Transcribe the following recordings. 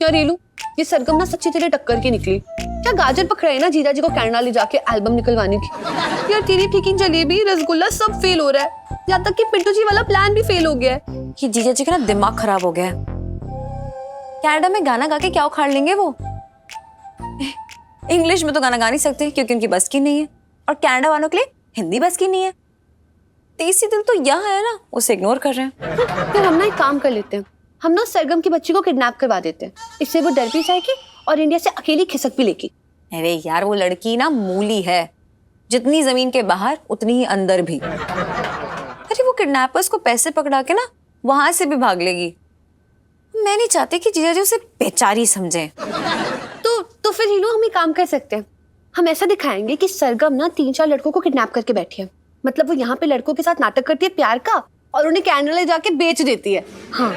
यार रीलू, ये सरगम ना सच्ची तेरे टक्कर की निकली। क्या गाजर पकड़ा है ना जीजा जी को कनाडा ले जाके एल्बम निकलवाने की। यार तेरी फीकी जलेबी रसगुल्ला सब फेल हो रहा है, यहाँ तक कि पिंटू जी वाला प्लान भी फेल हो गया है। ये जीजा जी का ना दिमाग खराब हो गया है। कनाडा में गाना गा के क्या उखाड़ लेंगे वो? इंग्लिश में तो गाना गा नहीं सकते क्योंकि उनकी बस की नहीं है, और कनाडा वालों के लिए हिंदी बस की नहीं है। देसी दिल तो यहाँ है ना, उसे इग्नोर कर रहे हैं। फिर हम ना एक काम कर लेते हैं, हम ना सरगम की बच्ची को किडनैप करवा देते हैं, इससे वो डर भी जाएगी और इंडिया से अकेली खिसक भी लेगी। अरे यार वो लड़की ना मूली है, जितनी जमीन के बाहर उतनी ही अंदर भी। अरे वो किडनैपर्स को पैसे पकड़ा के ना वहां से भी भाग लेगी। मैं नहीं चाहती कि जीजा जी उसे बेचारी समझे। तो फिर हीलो हम एक काम कर सकते हैं, हम ऐसा दिखाएंगे कि सरगम ना 3-4 लड़कों को किडनैप करके बैठी है। मतलब वो यहाँ पे लड़कों के साथ नाटक करती है प्यार का और उन्हें कनाडा ले जाके बेच देती है। हाँ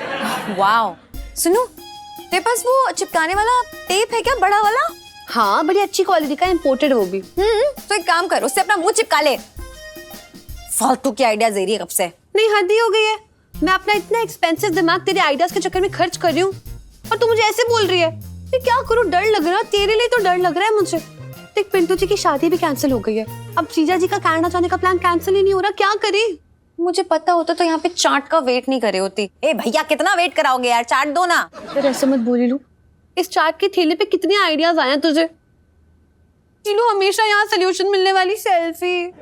वाओ, सुनो तेरे पास वो चिपकाने वाला टेप है क्या, बड़ा वाला? हाँ, बड़ी अच्छी क्वालिटी का, इम्पोर्टेड वो भी। तो एक काम कर, उससे अपना मुंह चिपका ले। फालतू की आइडिया दे रही है कब से। नहीं, हद ही हो गई है। मैं अपना इतना एक्सपेंसिव दिमाग तेरे आइडियाज के चक्कर में खर्च कर रही हूँ और तू मुझे ऐसे बोल रही है। मैं क्या करूँ, डर लग रहा है तेरे लिए, तो डर लग रहा है मुझे। देख पिंटू जी की शादी भी कैंसिल हो गई है, अब जीजा जी का कनाडा जाने का प्लान कैंसिल ही नहीं हो रहा, क्या करें? मुझे पता होता तो यहाँ पे चाट का वेट नहीं करे होती। ए भैया कितना वेट कराओगे यार, चाट दो ना। फिर ऐसे मत बोली लू, इस चाट के थैले पे कितने आइडियाज आए हैं तुझे। लो हमेशा यहाँ सोल्यूशन मिलने वाली सेल्फी।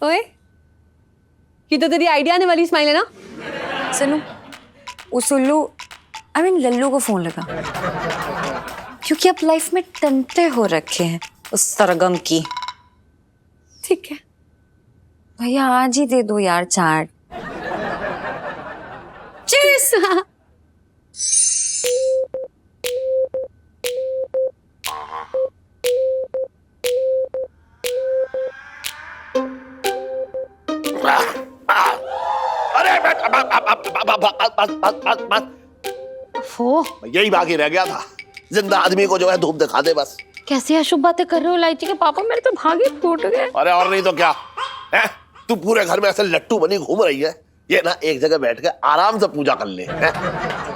ओए, ये तो तेरी आइडिया आने वाली स्माइल है ना। सुनो, उस उल्लू लल्लू को फोन लगा, क्योंकि अब लाइफ में टंटे हो रखे हैं उस सरगम की। ठीक है भैया आज ही दे दो यार चाट। चीयर्स। अरे यही बाकी रह गया था, जिंदा आदमी को जो है धूप दिखा दे बस। कैसी अशुभ बातें कर रहे हो इलायची के पापा, मेरे तो भागे फूट गए। अरे और नहीं तो क्या है, तू पूरे घर में ऐसे लट्टू बनी घूम रही है, ये ना एक जगह बैठ के आराम से पूजा कर ले।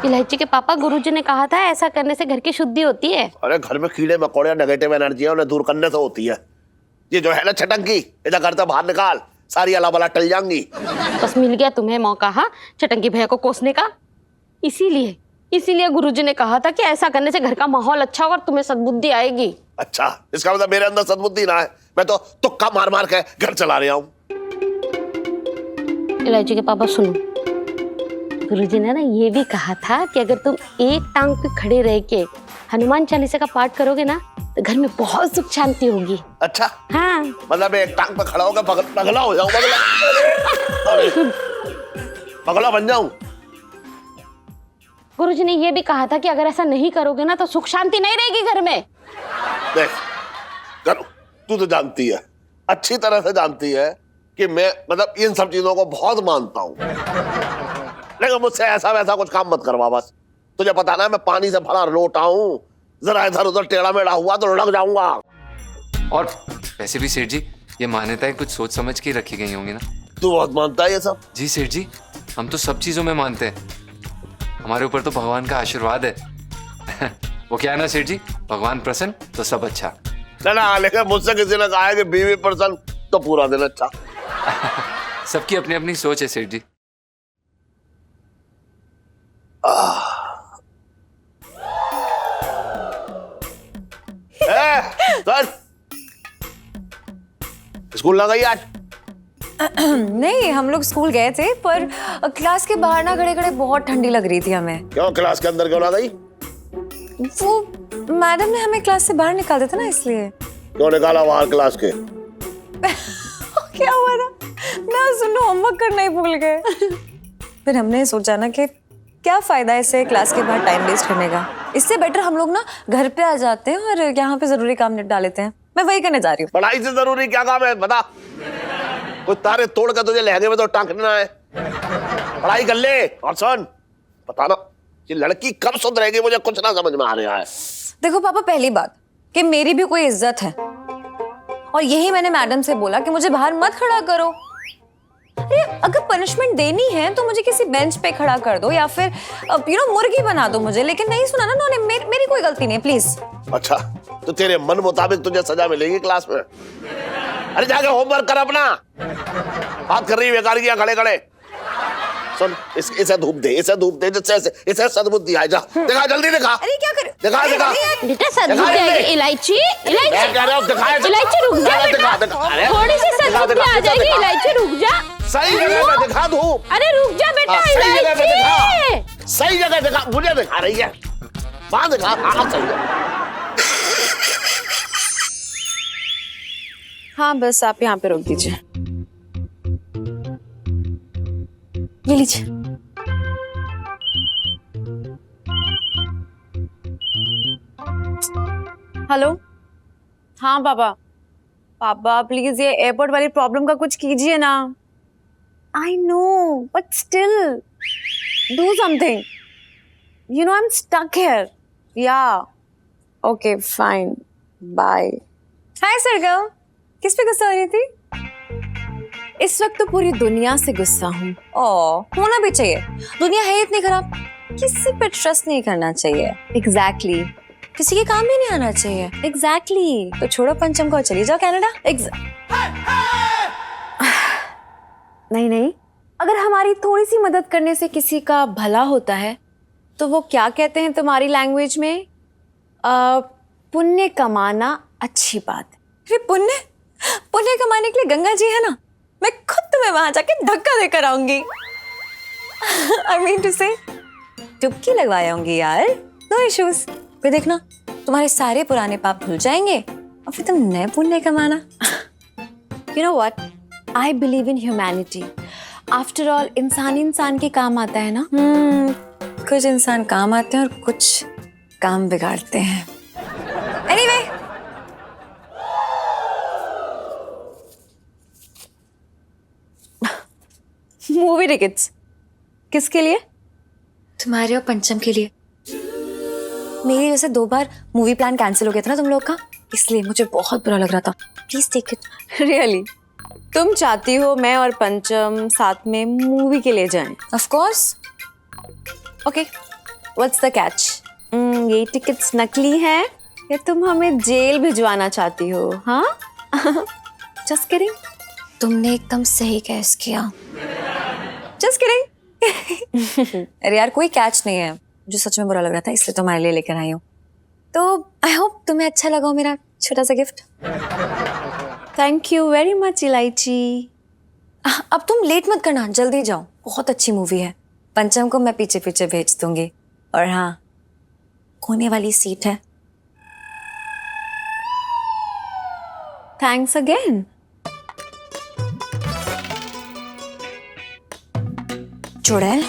इलायची के पापा, गुरुजी ने कहा था ऐसा करने से घर की शुद्धि होती है। अरे घर में कीड़े मकोड़े नेगेटिव एनर्जी है, उन्हें दूर करने से होती है। ये जो है ना छटंकी, इधर घर से बाहर निकाल, सारी अला बला टल जाएंगी। बस मिल गया तुम्हें मौका, हाँ, चटंकी भैया को कोसने का। इसीलिए गुरुजी ने कहा था कि ऐसा करने से घर का माहौल अच्छा होगा और तुम्हें सद्बुद्धि आएगी। अच्छा, इसका मतलब मेरे अंदर सद्बुद्धि ना है, मैं तो तुक्का मार मार के घर चला रहा हूँ। इलायची के पापा सुनो, गुरुजी ने ना ये भी कहा था कि अगर तुम एक टांग पे खड़े रह के हनुमान चालीसा का पाठ करोगे ना तो घर में बहुत सुख शांति होगी। अच्छा, हाँ, मतलब एक टांग पे खड़ा होकर पगला हो जाऊं, पगला बन जाऊं। गुरुजी ने ये भी कहा था कि अगर ऐसा नहीं करोगे ना तो सुख शांति नहीं रहेगी घर में। देख करो, तू तो जानती है, अच्छी तरह से जानती है कि मैं मतलब इन सब चीजों को बहुत मानता हूँ, लेकिन मुझसे ऐसा वैसा कुछ काम मत करवा बस। तुझे पता ना मैं पानी से भरा लोटा हूँ, जरा इधर उधर टेढ़ा मेढ़ा हुआ तो लुढ़क जाऊंगा। और वैसे भी सेठ जी, ये मान्यताएं कुछ सोच समझ के रखी गई होंगी ना। तू बहुत मानता है ये सब? जी सेठ जी, हम तो सब चीजों में मानते हैं, हमारे ऊपर तो भगवान का आशीर्वाद है। वो क्या है ना सेठ जी, भगवान प्रसन्न तो सब अच्छा। ना, लेकिन मुझसे किसी ने कहा है कि बीवी प्रसन्न तो पूरा दिन अच्छा। सबकी अपनी अपनी सोच है सेठ जी। सर, स्कूल ना गई आज? नहीं, हम लोग स्कूल गए थे, पर क्लास के बाहर ना खड़े खड़े बहुत ठंडी लग रही थी हमें। क्यों, क्लास के अंदर क्यों ना गई? वो मैडम ने हमें क्लास से बाहर निकाल दिया था ना, इसलिए। क्यों निकाला बाहर क्लास के? क्या हुआ ना, मैं सुनो होमवर्क करना ही भूल गए। फिर हमने सोचा ना कि क्या फायदा इसे क्लास के बाहर टाइम वेस्ट करने का, इससे बेटर हम लोग ना घर पे आ जाते हैं और यहाँ पे जरूरी काम निपटा लेते हैं। मैं वही करने जा रही हूँ। पढ़ाई से जरूरी क्या काम है बता? कुछ तारे तोड़ कर तुझे लहंगे में तो टांकना है, पढ़ाई कर ले। और सुन, पता ना ये लड़की कब सुधरेगी, मुझे कुछ ना समझ में आ रहा है। देखो पापा, पहली बात, कि मेरी भी कोई इज्जत है। और यही मैंने मैडम से बोला कि मुझे बाहर मत खड़ा करो। अरे अगर पनिशमेंट देनी है तो मुझे किसी बेंच पे खड़ा कर दो या फिर मुर्गी बना दो मुझे, लेकिन नहीं सुना ना उन्होंने। मेरी कोई गलती नहीं है, प्लीज। अच्छा, तो तेरे मन मुताबिक तुझे सजा मिलेगी क्लास में। अरे जाके होमवर्क कर अपना। बात कर रही है बेकार किया खड़े खड़े। सुन, इसे धूप दे, जिससे इसे सद्बुद्धि आए। जा दिखा, जल्दी दिखा। अरे क्या कर, दिखा बेटा सद्बुद्धि आएगी। इलायची मैं कह रहा हूँ दिखा। इलायची रुक जा बेटा, थोड़ी सी सद्बुद्धि आ जाएगी। इलायची रुक जा, सही जगह पे दिखा धूप। अरे रुक जा बेटा। सही जगह पे इलायची दिखा, सही जगह दिखा। मुझे दिखा रही है, वहां दिखा। हाँ सही है। हाँ बस आप यहाँ पे रोक दीजिए। ये लीजिए। हेलो, हाँ पापा प्लीज ये एयरपोर्ट वाली प्रॉब्लम का कुछ कीजिए ना। I know but still do something. You know I am stuck here. Yeah okay fine, bye. Hi सर्गल, किस पे गुस्सा हो रही थी? इस वक्त तो पूरी दुनिया से गुस्सा हूँ। होना भी चाहिए, दुनिया है इतनी खराब, किसी पे ट्रस्ट नहीं करना चाहिए। एग्जैक्टली किसी के काम भी नहीं आना चाहिए। एग्जैक्टली तो छोड़ो पंचम को, चली जाओ कनाडा। नहीं, अगर हमारी थोड़ी सी मदद करने से किसी का भला होता है तो वो क्या कहते हैं तुम्हारी लैंग्वेज में? पुण्य कमाना अच्छी बात है। अरे पुण्य कमाने के लिए गंगा जी है ना, मैं खुद तुम्हें वहां जाके धक्का देकर आऊंगी। I mean to say, डुबकी लगवाऊंगी यार, नो इश्यूज। फिर देखना तुम्हारे सारे पुराने पाप धुल जाएंगे और फिर तुम नए पुण्य कमाना। You know what? I believe in humanity. After all, इंसान के काम आता है ना। कुछ इंसान काम आते हैं और कुछ काम बिगाड़ते हैं। Anyway, मूवी टिकट्स किसके लिए? तुम्हारे और पंचम के लिए। मेरी वजह से 2 बार मूवी प्लान कैंसिल हो गया था ना तुम लोग का, इसलिए मुझे बहुत बुरा लग रहा था। Please take it. रियली तुम चाहती हो मैं और पंचम साथ में मूवी के लिए जाएं? Of course. Okay, what's the catch? ये टिकट्स नकली हैं या तुम हमें जेल भिजवाना चाहती हो? हाँ जस्ट किडिंग। तुमने एकदम सही कैच किया। Just kidding. अरे यार कोई कैच नहीं है, जो सच में बुरा लग रहा था इसलिए तुम्हारे लिए लेकर आई हूँ। तो आई होप तुम्हें अच्छा लगा मेरा छोटा सा gift. Thank you very much इलायची। अब तुम लेट मत करना, जल्दी जाओ, बहुत अच्छी मूवी है। पंचम को मैं पीछे पीछे भेज दूंगी। और हाँ, कोने वाली सीट है। Thanks again. चुड़ैल,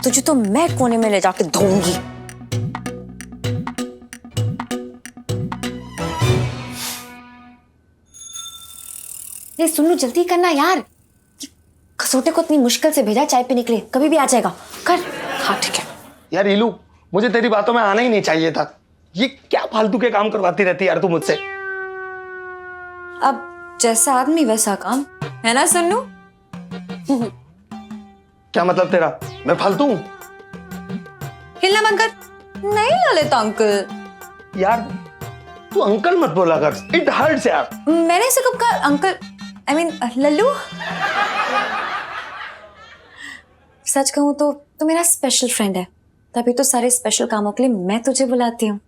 तुझे तो मैं कोने में ले जाके धोऊंगी। ये सुनो, जल्दी करना यार, खसोटे को इतनी मुश्किल से भेजा, चाय पीने के लिए, कभी भी आ जाएगा। कर। हाँ ठीक है। यार इलू, मुझे तेरी बातों में आना ही नहीं चाहिए था। ये क्या फालतू के काम करवाती रहती यार तू मुझसे। अब जैसा आदमी वैसा काम, है ना सन्नू? क्या मतलब तेरा? मैं फालतू हूँ? हिलना बंद कर। नहीं ललित अंकल। यार तू अंकल मत बोला कर, इट हर्ट्स यार। मैंने इसे कब कहा अंकल? I mean Lallu. सच कहूँ तो तू मेरा स्पेशल फ्रेंड है, तभी तो सारे स्पेशल कामों के लिए मैं तुझे बुलाती हूँ।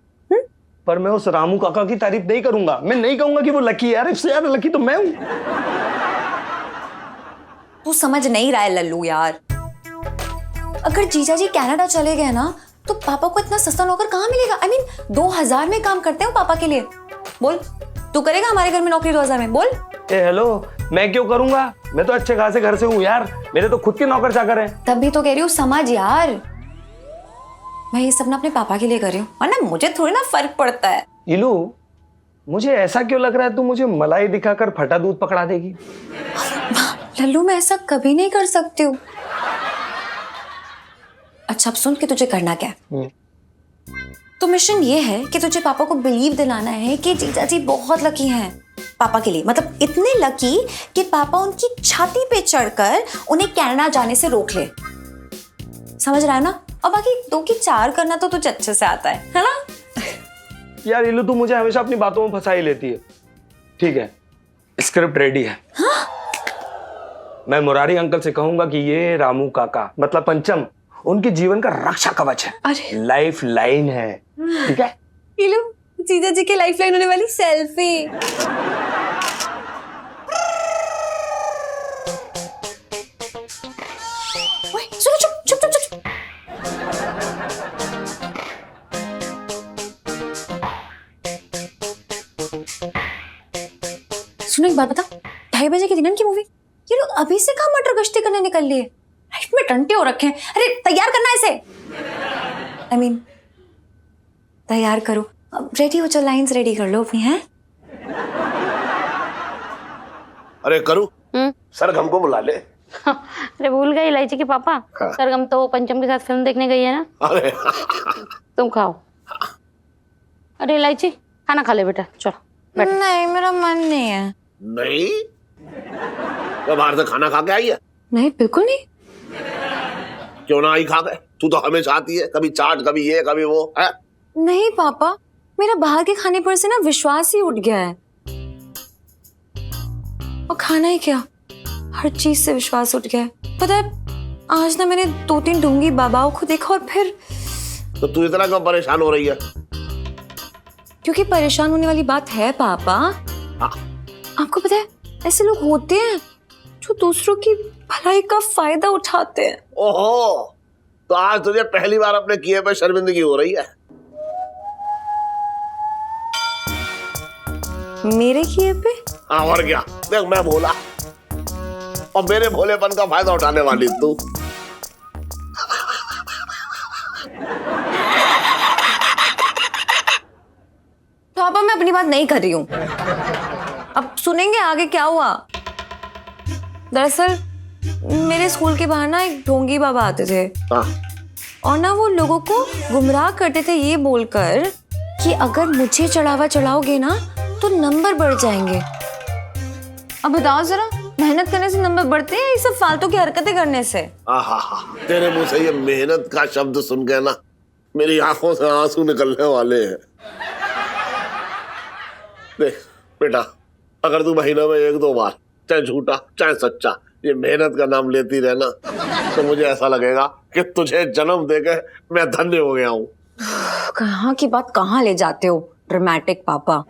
पर मैं उस रामू काका की तारीफ नहीं करूंगा। मैं नहीं कहूंगा कि वो लकी है यार, इससे ज्यादा लकी तो मैं हूँ। तू समझ नहीं रहा है लल्लू यार। अगर जीजा जी कनाडा चले गए ना तो पापा को इतना सस्ता नौकर कहाँ मिलेगा? आई मीन 2000 में काम करते हो पापा के लिए। बोल, तू करेगा हमारे घर में नौकरी 2000 में? बोल। ए हेलो, मैं क्यों करूंगा? मैं तो अच्छे खासे घर से हूँ यार, मेरे तो खुद के नौकर चाकर हैं। तभी तो कह रही हूँ समझ यार, मैं ये सब ना अपने पापा के लिए कर रही हूँ, वरना मुझे थोड़ी ना फर्क पड़ता है। इलू, मुझे ऐसा क्यों लग रहा है तू मुझे मलाई दिखाकर फटा दूध पकड़ा देगी? लल्लू मैं ऐसा कभी नहीं कर सकती हूँ। अच्छा अब सुन के तुझे करना क्या है। तो मिशन ये है कि तुझे पापा को बिलीव दिलाना है कि जीजा जी बहुत लकी हैं पापा के लिए, मतलब इतने लकी कि पापा उनकी छाती पे चढ़कर उन्हें कनाडा जाने से रोक ले। समझ रहा है ना? और बाकी 2 की 4 करना तो तुझे अच्छे से आता है ना? यार इल्लू, तू मुझे हमेशा अपनी बातों में फंसा ही लेती है। ठीक है, स्क्रिप्ट रेडी है। हाँ? मैं मुरारी अंकल से कहूंगा कि ये रामू काका मतलब पंचम उनके जीवन का रक्षा कवच है, अरे लाइफ लाइन है। ठीक है, ये लो जीजा जी की लाइफ लाइन होने वाली सेल्फी। ओए, सुनो, चुप चुप चुप चुप। सुनो एक बात बता, 2:30 बजे की दिनन की मूवी, ये लोग अभी से कहाँ मटर गश्ती करने निकल लिए? लाइफ में टंटे हो रखे हैं। अरे तैयार करना है इसे। I mean, तैयार करो, अब रेडी हो, चल लाइंस रेडी कर लो अपनी। हैं? अरे करूँ, सर हमको बुला ले। अरे भूल गई इलायची के पापा, हाँ। सरगम तो पंचम के साथ फिल्म देखने गई है ना। अरे तुम खाओ। अरे इलायची खाना खा ले बेटा, चलो बैठ। नहीं, मेरा मन नहीं है। नहीं, वो बाहर से खाना खा के आई है? नहीं, बिल्कुल नहीं। क्यों ना आई खा के? तू तो हमेशा आती है, कभी चाट, कभी ये, कभी वो है। नहीं पापा, मेरा बाहर के खाने पर से ना विश्वास ही उठ गया है। और खाना ही क्या, हर चीज से विश्वास उठ गया है। पता है, आज ना मैंने 2-3 ढोंगी बाबाओं को देखा और फिर तो तू इतना क्यों परेशान हो रही है? क्योंकि परेशान होने वाली बात है पापा। हाँ। आपको पता है, ऐसे लोग होते हैं जो दूसरों की भलाई का फायदा उठाते हैं। ओहो, तो आज तुझे पहली बार अपने किए पे शर्मिंदगी हो रही है? मेरे किए पे? हाँ और क्या, देख मैं भोला और मेरे भोलेपन का फायदा उठाने वाली तू। पापा मैं अपनी बात नहीं कर रही हूँ, अब सुनेंगे आगे क्या हुआ। दरअसल मेरे स्कूल के बाहर ना एक ढोंगी बाबा आते थे। हाँ। और ना वो लोगों को गुमराह करते थे ये बोलकर कि अगर मुझे चढ़ावा चढ़ाओगे ना तो नंबर बढ़ जाएंगे। अब बताओ जरा, मेहनत करने से नंबर बढ़ते हैं या ये सब फालतू की हरकतें करने से? आहा, तेरे मुंह से ये मेहनत का शब्द सुन के ना मेरी आंखों से आंसू निकलने वाले हैं। देख बेटा, अगर तू महीने में 1-2 बार चाहे झूठा चाहे सच्चा ये मेहनत का नाम लेती रहना तो मुझे ऐसा लगेगा कि तुझे जन्म देके मैं धन्य हो गया हूँ। कहाँ की बात कहाँ ले जाते हो ड्रामेटिक पापा।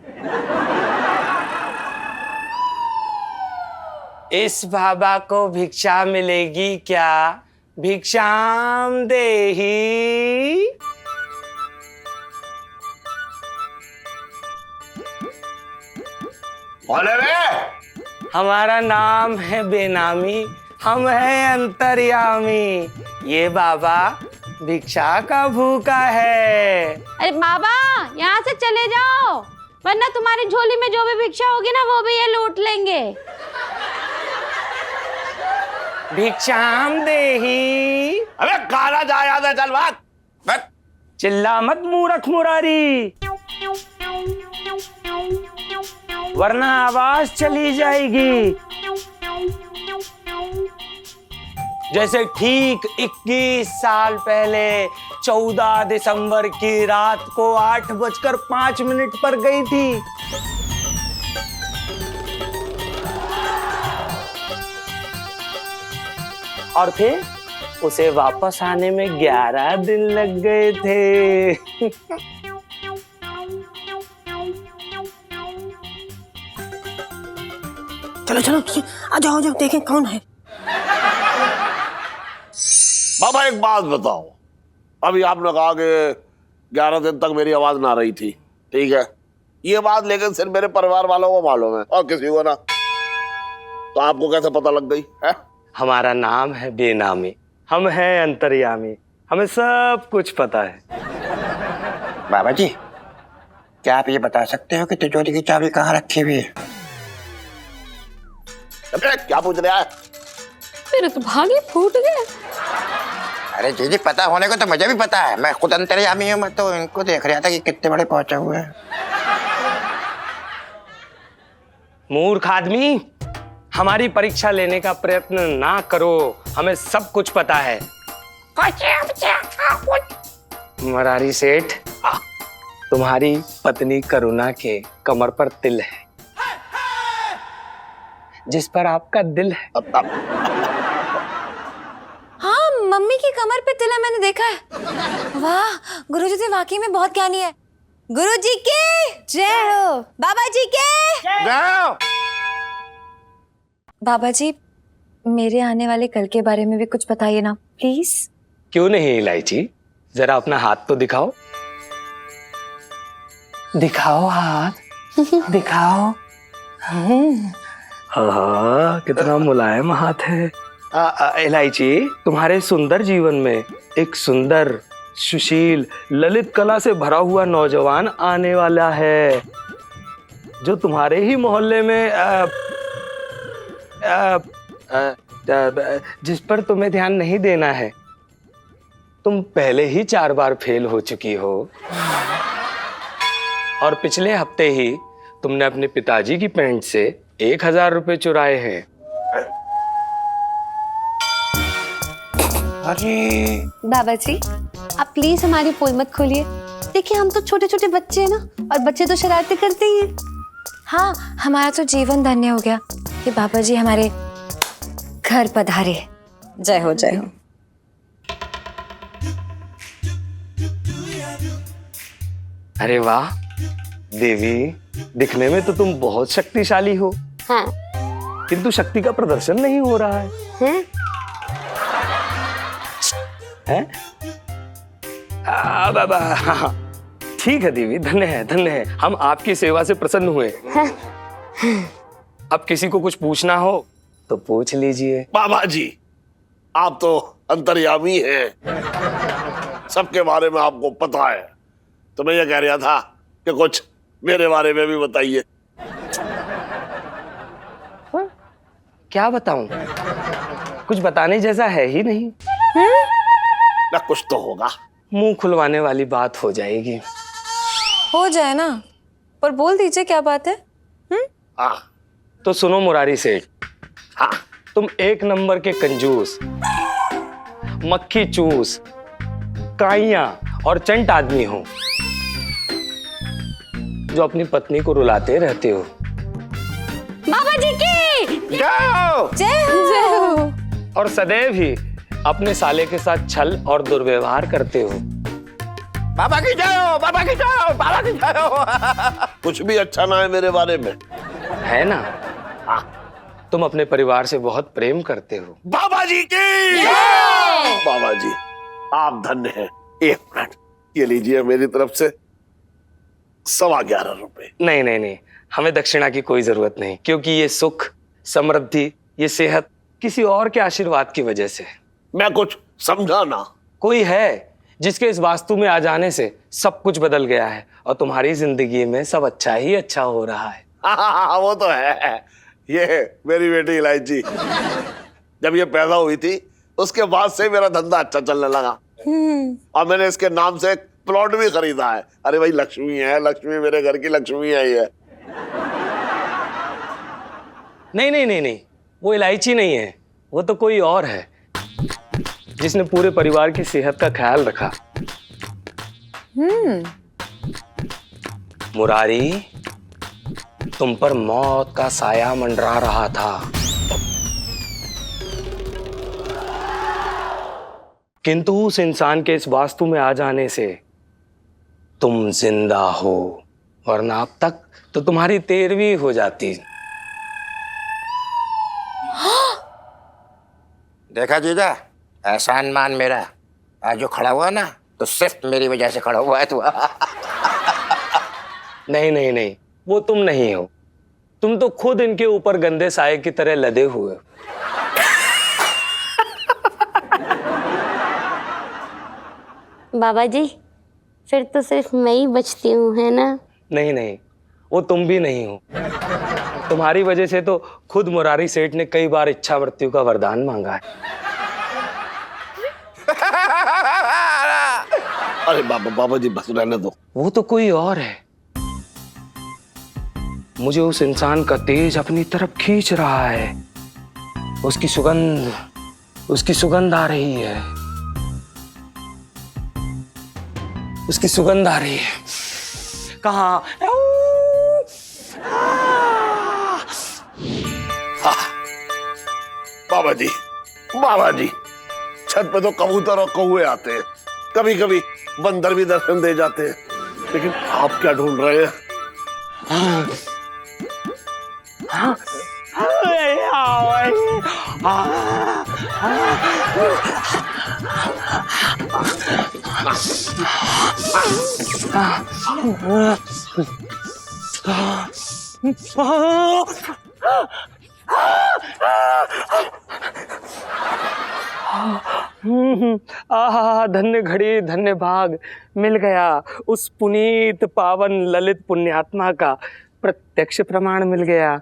इस बाबा को भिक्षा मिलेगी क्या? भिक्षाम देही। बोले रे, हमारा नाम है बेनामी, हम हैं अंतर्यामी। ये बाबा भिक्षा का भूखा है। अरे बाबा यहाँ से चले जाओ, वरना तुम्हारी झोली में जो भी भिक्षा होगी ना वो भी ये लूट लेंगे। भिक्षाम देही। अबे गाना जा याद है, चल बात। चिल्ला मत मूर्ख मुरारी, वरना आवाज चली जाएगी। जैसे ठीक 21 साल पहले 14 दिसंबर की रात को 8:05 पर गई थी। और फिर उसे वापस आने में 11 दिन लग गए थे। चलो चलो आ जाओ जब देखें कौन है। बाबा एक बात बताओ, अभी आपने कहा कि 11 दिन तक मेरी आवाज ना रही थी, ठीक है, ये बात लेकिन सिर्फ मेरे परिवार वालों को मालूम है और किसी को ना, तो आपको कैसे पता लग गई है? हमारा नाम है बेनामी, हम हैं अंतर्यामी, हमें सब कुछ पता है। बाबा जी, क्या आप ये बता सकते हो कि तिजोरी की चाबी कहाँ रखी हुई है? अबे क्या पूछ रहा है? मेरे तो भागे फूट गए। अरे जी पता होने को तो मुझे भी पता है, मैं खुद अंतर्यामी हूँ। मैं तो इनको देख रहा था कि कितने बड़े पहुंचे हुए हैं। मूर्ख आदमी, हमारी परीक्षा लेने का प्रयत्न ना करो, हमें सब कुछ पता है। मुरारी सेठ, तुम्हारी पत्नी करुणा के कमर पर तिल है, जिस पर आपका दिल है। हाँ, मम्मी की कमर पे तिल है, मैंने देखा है। वाह, गुरुजी तो वाकई में बहुत ज्ञानी है। गुरुजी के जय हो, बाबा जी के जाओ। बाबा जी, मेरे आने वाले कल के बारे में भी कुछ बताइए ना प्लीज। क्यों नहीं इलायची, जरा अपना हाथ तो दिखाओ। दिखाओ हाथ, दिखाओ। हाँ, कितना मुलायम हाथ है। इलायची, तुम्हारे सुंदर जीवन में एक सुंदर, सुशील, ललित कला से भरा हुआ नौजवान आने वाला है, जो तुम्हारे ही मोहल्ले में जिस पर तुम्हें ध्यान नहीं देना है। तुम पहले ही 4 बार फेल हो चुकी हो, और पिछले हफ्ते ही तुमने अपने पिताजी की पैंट से 1000 रुपए चुराए हैं। अरे बाबा जी, आप प्लीज हमारी पोल मत खोलिए। देखिए, हम तो छोटे छोटे बच्चे हैं ना, और बच्चे तो शरारतें करते ही हैं। हाँ, हमारा तो जीवन धन्य हो गया कि बाबा जी हमारे घर पधारे। जय हो, जय हो। अरे वाह देवी, दिखने में तो तुम बहुत शक्तिशाली हो, हाँ। किंतु शक्ति का प्रदर्शन नहीं हो रहा है। हैं? हैं? बाबा, हाँ, ठीक है देवी, धन्य है, धन्य है। हम आपकी सेवा से प्रसन्न हुए। अब किसी को कुछ पूछना हो तो पूछ लीजिए। बाबा जी, आप तो अंतर्यामी हैं, सबके बारे में आपको पता है। तो मैं ये कह रहा था कि कुछ मेरे बारे में भी बताइए। क्या बताऊं? कुछ बताने जैसा है ही नहीं। ना कुछ तो होगा। मुंह खुलवाने वाली बात हो जाएगी। हो जाए ना, पर बोल दीजिए क्या बात है। हाँ तो सुनो मुरारी सेठ, हाँ, तुम 1 नंबर के कंजूस, मक्खी चूस, काइयां और चंट आदमी हो, जो अपनी पत्नी को रुलाते रहते हो। बाबा जी की जाओ। जय हो। और सदैव ही अपने साले के साथ छल और दुर्व्यवहार करते हो। बाबा की जाओ, बाबा की जाओ, बाबा की जाओ। कुछ भी अच्छा ना है मेरे बारे में, है ना? तुम अपने परिवार से बहुत प्रेम करते हो। बाबा जी की बाबा जी, आप धन्य हैं। 1 मिनट, ये लीजिए मेरी तरफ से 11.25 रुपए। नहीं नहीं नहीं, हमें दक्षिणा की कोई जरूरत नहीं, क्योंकि ये सुख, समृद्धि, ये सेहत किसी और के आशीर्वाद की वजह से। मैं कुछ समझा ना। कोई है जिसके इस वास्तु में आ जाने से सब कुछ बदल गया है, और तुम्हारी जिंदगी में सब अच्छा ही अच्छा हो रहा है। वो तो है। ये मेरी बेटी इलायची जब ये पैदा हुई थी, उसके बाद से मेरा धंधा अच्छा चलने लगा, और मैंने इसके नाम से एक प्लॉट भी खरीदा है। अरे भाई, लक्ष्मी है, लक्ष्मी मेरे घर की लक्ष्मी है ये। नहीं नहीं नहीं नहीं, वो इलायची नहीं है, वो तो कोई और है, जिसने पूरे परिवार की सेहत का ख्याल रखा। मुरारी, तुम पर मौत का साया मंडरा रहा था, किंतु उस इंसान के इस वास्तु में आ जाने से तुम जिंदा हो, वरना अब तक तो तुम्हारी 13वीं हो जाती। देखा जीजा, एहसान मान मेरा आज जो खड़ा हुआ ना, तो सिर्फ मेरी वजह से खड़ा हुआ है तू। नहीं नहीं नहीं, वो तुम नहीं हो, तुम तो खुद इनके ऊपर गंदे साये की तरह लदे हुए हो। बाबा जी, फिर तो सिर्फ मैं ही बचती हूँ, है ना? नहीं नहीं, वो तुम भी नहीं हो। तुम्हारी वजह से तो खुद मुरारी सेठ ने कई बार इच्छा मृत्यु का वरदान मांगा है। अरे बाबा जी बस रहने दो। वो तो कोई और है। मुझे उस इंसान का तेज अपनी तरफ खींच रहा है। उसकी सुगंध आ रही है। उसकी सुगंध आ रही है। कहाँ? बाबा जी छत पे तो कबूतर और कौवे आते हैं, कभी कभी बंदर भी दर्शन दे जाते हैं, लेकिन आप क्या ढूंढ रहे हैं? धन्य घड़ी धन्य भाग, मिल गया। उस पुनीत पावन ललित पुण्यात्मा का प्रत्यक्ष प्रमाण मिल गया।